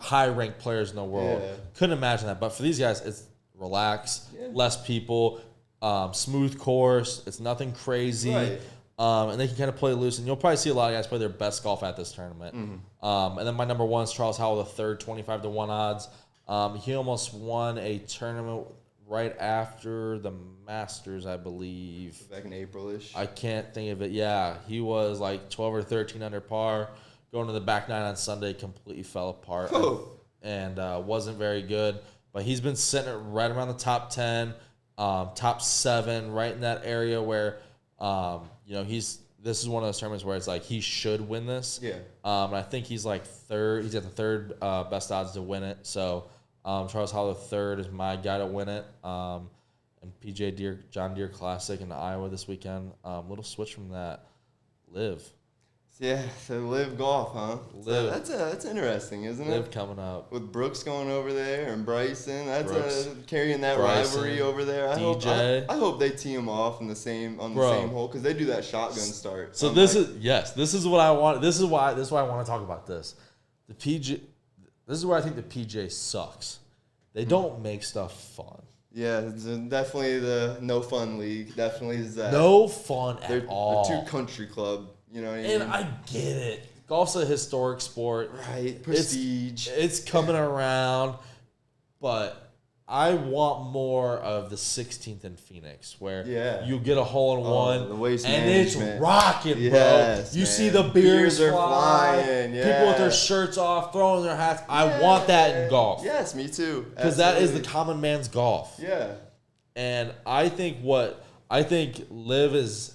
high-ranked players in the world. Yeah. Couldn't imagine that. But for these guys, it's relax, less people, smooth course. It's nothing crazy. Right. And they can kind of play loose. And you'll probably see a lot of guys play their best golf at this tournament. And then my number 1 is Charles Howell III, 25-1 odds. He almost won a tournament right after the Masters, I believe. Back in April-ish. I can't think of it. Yeah, he was like 12 or 13 under par. Going to the back 9 on Sunday, completely fell apart and wasn't very good. But he's been sitting right around the top 10, top 7, right in that area where, this is one of those tournaments where it's like he should win this. Yeah. And I think he's like third. He's at the third best odds to win it. So Charles Howell III is my guy to win it. And John Deere Classic in Iowa this weekend. Little switch from that. Live. Yeah, so Live Golf, huh? Live. So that's interesting, isn't it? Live coming up. With Brooks going over there and Bryson, Brooks, carrying that Bryson, rivalry over there. I hope they tee them off on the same hole because they do that shotgun start. So this is what I want. This is why I want to talk about this. The PG. This is where I think the PJ sucks. They don't make stuff fun. Yeah, it's definitely the no fun league. Definitely is that. No fun at all. They're too country club. You know what I mean? And I get it. Golf's a historic sport. Right. Prestige. It's coming around, but I want more of the 16th in Phoenix where you get a hole in one the waste and management. it's rocking, bro. Yes, you man. see the beers are fly, flying. Yeah. people with their shirts off, throwing their hats. I want that in golf. Yes, me too. Because that is the common man's golf. Yeah. And I think Liv is.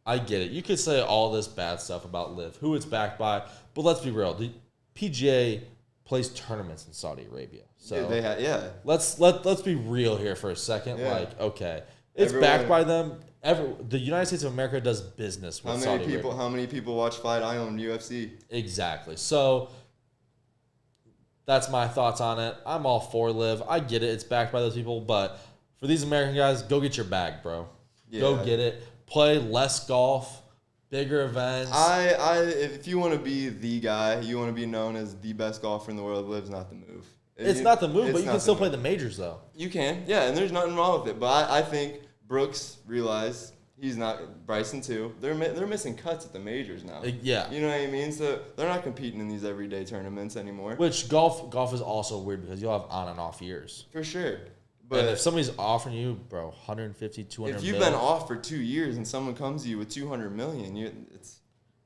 I get it. You could say all this bad stuff about Liv, who it's backed by, but let's be real. The PGA plays tournaments in Saudi Arabia, so let's be real here for a second. Yeah. Like, okay, it's backed by them. The United States of America does business with Saudi Arabia. How many people watch Fight Island UFC? Exactly. So that's my thoughts on it. I'm all for Liv. I get it. It's backed by those people, but for these American guys, go get your bag, bro. Yeah. Go get it. Play less golf, bigger events. If you want to be the guy, you want to be known as the best golfer in the world, Liv's not the move. It's not the move, but you can still play the majors, though. You can, yeah, and there's nothing wrong with it. But I think Brooks realized he's not, Bryson too. They're missing cuts at the majors now. Yeah. You know what I mean? So they're not competing in these everyday tournaments anymore. Which golf is also weird because you'll have on and off years. For sure. But and if somebody's offering you, bro, 150, 200 if you've been off for 2 years and someone comes to you with 200 million,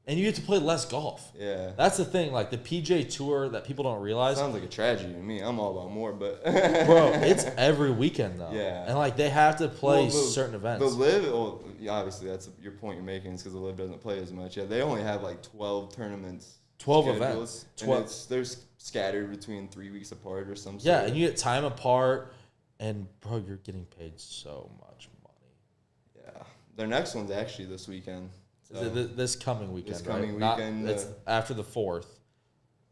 and you get to play less golf. Yeah. That's the thing. Like the PGA Tour that people don't realize. Sounds like a tragedy to me. I'm all about more, but. Bro, it's every weekend, though. Yeah. And, like, they have to play certain events. The LIV, obviously, that's your point you're making is because the LIV doesn't play as much. Yeah, they only have, like, 12 tournaments. 12 events. 12. They're scattered between 3 weeks apart or something. Yeah, and you get time apart. And, bro, you're getting paid so much money. Yeah. Their next one's actually this weekend. So this coming weekend, this coming right? weekend. It's after the 4th.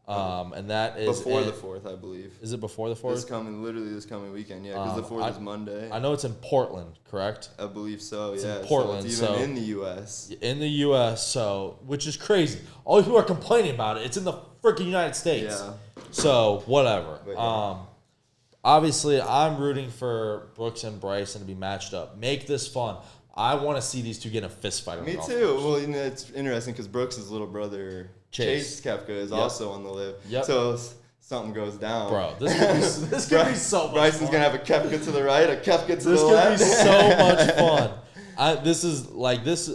And that is... Before the 4th, I believe. Is it before the 4th? Literally this coming weekend, yeah, because the 4th is Monday. I know it's in Portland, correct? I believe so, it's yeah. in Portland, so it's even in the U.S. In the U.S., so, which is crazy. All these people are complaining about it. It's in the freaking United States. Yeah. So, whatever. But, yeah. Obviously, I'm rooting for Brooks and Bryson to be matched up. Make this fun. I want to see these two get in a fist fight. Me too. Well, it's interesting because Brooks' little brother, Chase Koepka, is also on the LIV. Yep. So if something goes down. Bro, this could be so much Bryson's fun. going to have a Koepka to the right, a Koepka to the left. This could be so much fun.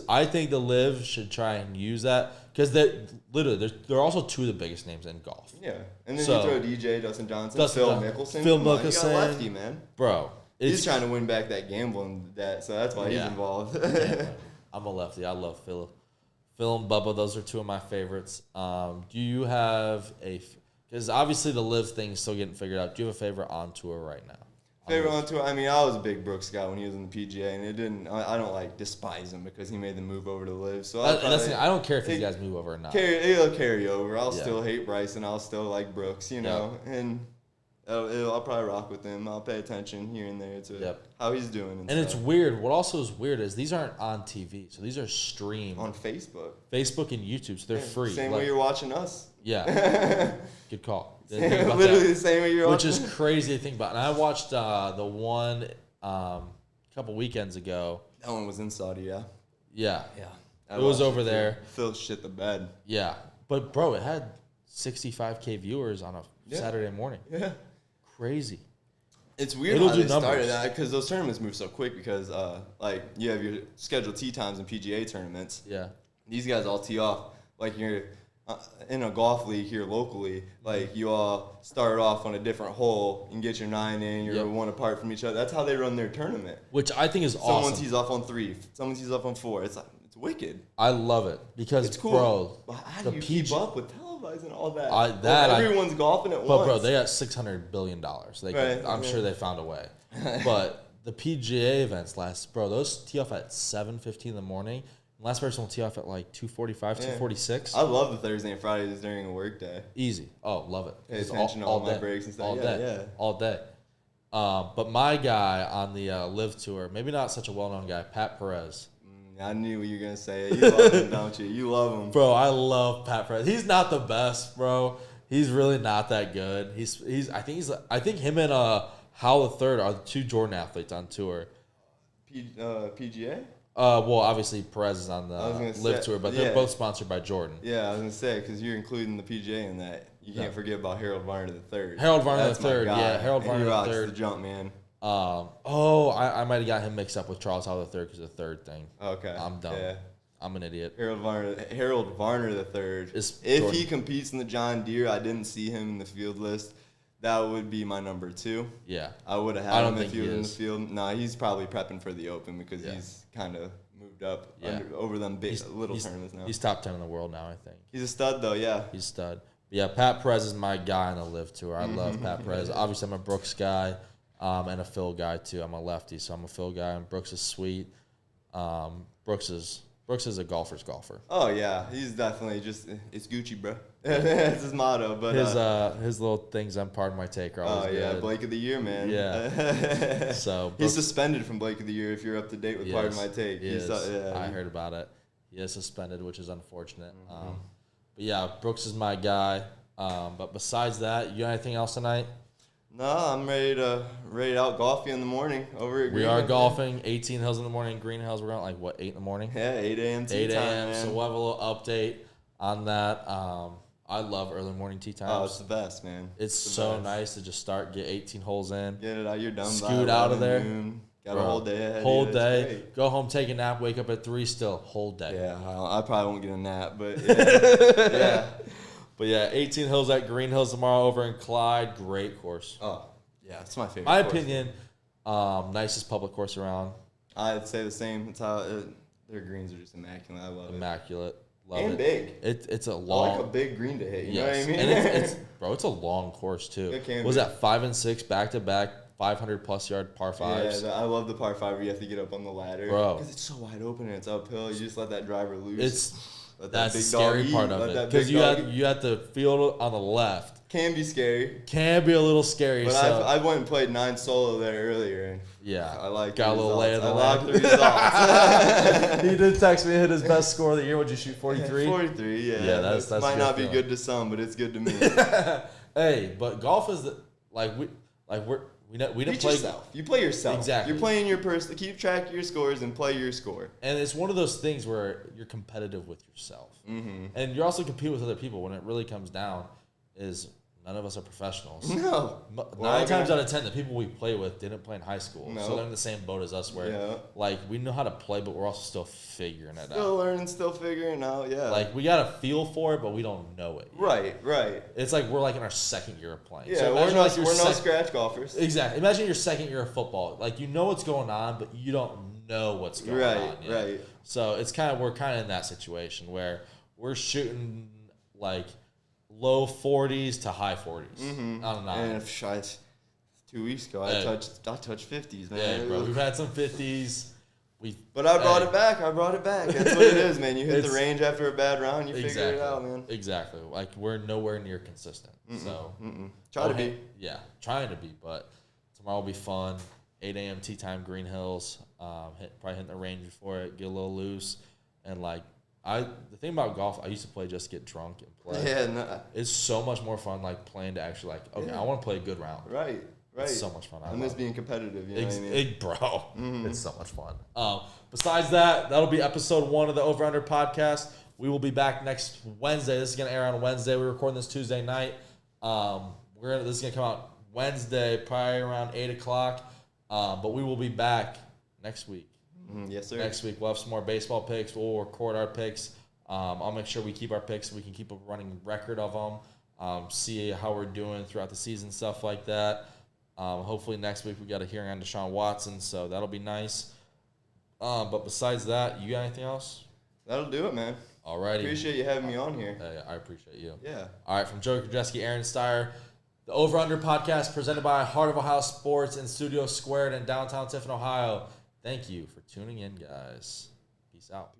I think the LIV should try and use that because they're also two of the biggest names in golf. Yeah, and then you throw DJ, Dustin Johnson, Phil Mickelson. Phil Mickelson. You got a lefty, Mickelson, man. Bro. He's trying to win back that gambling debt, so that's why he's involved. I'm a lefty. I love Phil. Phil and Bubba, those are two of my favorites. Do you have because obviously the LIV thing is still getting figured out. Do you have a favorite on tour right now? Favorite on tour? I mean, I was a big Brooks guy when he was in the PGA, and I don't despise him because he made the move over to LIV. So I don't care if these guys move over or not. It'll carry over. I'll still hate Bryson. I'll still like Brooks, you know. And I'll probably rock with him. I'll pay attention here and there to how he's doing. And it's weird. What also is weird is these aren't on TV, so these are streamed on Facebook and YouTube, so they're free. Same way you're watching us. Yeah, good call. Literally the same way you're watching. Which is crazy to think about. And I watched the one a couple weekends ago. That one was in Saudi, yeah. Yeah. It was over there. Phil shit the bed. Yeah, but bro, it had 65K viewers on a Saturday morning. Yeah. Crazy. It's weird how they started that because those tournaments move so quick because like you have your scheduled tee times in PGA tournaments. Yeah. These guys all tee off like you're in a golf league here locally. Like you all start off on a different hole and get your 9 in. You're one apart from each other. That's how they run their tournament. Which I think is awesome. Someone tees off on 3. Someone tees off on 4. It's wicked. I love it because it's cool. Bro, but how do you keep up with and all that. Everyone's golfing at once. But bro, they got $600 billion. I'm sure they found a way. But the PGA events those tee off at 7:15 in the morning. Last person will tee off at like 2:45, 2:46. I love the Thursday and Fridays during a work day. Easy. Oh, love it. Pay attention to all my breaks and stuff. All day. But my guy on the Live Tour, maybe not such a well-known guy, Pat Perez. I knew what you were gonna say. You love him, don't you? You love him, bro. I love Pat Perez. He's not the best, bro. He's really not that good. I think him and Howell the Third are the 2 Jordan athletes on tour. PGA. Well, obviously Perez is on the Live Tour, but they're both sponsored by Jordan. Yeah, I was gonna say because you're including the PGA in that. You can't forget about Harold Varner the Third. Harold Varner the Third. Yeah, Harold Varner the Third. The jump man. I might have got him mixed up with Charles Howell III because of the third thing. Okay. I'm dumb. Yeah. I'm an idiot. Harold Varner the Third. If he competes in the John Deere, I didn't see him in the field list. That would be my number 2. Yeah. I would have had him if he was in the field. No, he's probably prepping for the Open because he's kind of moved up over them little tournaments now. He's top 10 in the world now, I think. He's a stud, though, yeah. He's a stud. But yeah, Pat Perez is my guy on the Live Tour. I love Pat Perez. Obviously, I'm a Brooks guy. And a Phil guy too. I'm a lefty, so I'm a Phil guy. And Brooks is sweet. Brooks is a golfer's golfer. Oh yeah, he's definitely it's Gucci, bro. That's his motto. But his little things on Pardon My Take are always good. Blake of the Year, man. Yeah. So he's suspended from Blake of the Year if you're up to date with Pardon My Take. I heard about it. He is suspended, which is unfortunate. But yeah, Brooks is my guy. But besides that, you got anything else tonight? No, I'm ready to out golf you in the morning over at Green We are golfing 18 Hills in the morning. Green Hills, we're going at 8 in the morning? Yeah, 8 a.m. tee 8 time, a.m. man. So we'll have a little update on that. I love early morning tee times. Oh, it's the best, man. It's so nice to just get 18 holes in. Get it out. You're done. Scoot out of there. Got a whole day ahead. Whole day. Go home, take a nap, wake up at 3 still. Whole day. Yeah, I probably won't get a nap, but yeah. But yeah, 18 Hills at Green Hills tomorrow over in Clyde. Great course. Oh. Yeah, it's my favorite. My opinion, nicest public course around. I'd say the same. It's how their greens are just immaculate. I love it. Immaculate. Love and it. Big. It's a long. I like a big green to hit. You know what I mean? And it's a long course too. It can was be. that 5 and 6 back to back 500+ yard par 5s? Yeah, I love the par 5 where you have to get up on the ladder, bro. Because it's so wide open and it's uphill. You just let that driver loose. That's the scary part of it because you have the field on the left. Can be scary. Can be a little scary. But I went and played 9 solo there earlier. Yeah. I like got a little lay of the land. I like the results. He did text me, hit his best score of the year. Would you shoot 43? 43, yeah. Yeah, that's might not be good to some, but it's good to me. Hey, but golf is we don't play yourself. You play yourself. Exactly. You're playing your person. Keep track of your scores and play your score. And it's one of those things where you're competitive with yourself, and you're also competing with other people. When it really comes down, is none of us are professionals. No. 9 times out of 10, the people we play with didn't play in high school, so they're in the same boat as us. Where we know how to play, but we're also still figuring it out. Still learning, still figuring out. Yeah. We got a feel for it, but we don't know it yet. Right. It's like we're in our second year of playing. Yeah, so we're no scratch golfers. Exactly. Imagine your second year of football. You know what's going on, but you don't know what's going on yet. Right. So we're kind of in that situation where we're shooting low 40s to high 40s on a 9. And it's 2 weeks ago, I touched 50s, man. Yeah, bro. We've had some 50s, But I brought it back. That's what it is, man. You hit the range after a bad round, you figure it out, man. Exactly. Like, we're nowhere near consistent. So try to be. Yeah, trying to be. But tomorrow will be fun. 8 a.m. tea time, Green Hills. Probably hitting the range before it, get a little loose. And, like, the thing about golf, I used to play just to get drunk and play. Yeah, It's so much more fun, like, playing to actually, like, okay, I want to play a good round. Right. It's so much fun. I miss being competitive, you know what I mean? Bro, it's so much fun. Besides that, that'll be episode 1 of the Over Under podcast. We will be back next Wednesday. This is going to air on Wednesday. We're recording this Tuesday night. This is going to come out Wednesday, probably around 8 o'clock. But we will be back next week. Yes, sir. Next week, we'll have some more baseball picks. We'll record our picks. I'll make sure we keep our picks so we can keep a running record of them. See how we're doing throughout the season, stuff like that. Hopefully next week we got a hearing on Deshaun Watson, so that'll be nice. But besides that, you got anything else? That'll do it, man. Alrighty. Appreciate you having me on here. I appreciate you. Yeah. All right, from Joe Krajewski, Aaron Steyer, the Over Under podcast presented by Heart of Ohio Sports in Studio Squared in downtown Tiffin, Ohio. Thank you for tuning in, guys. Peace out.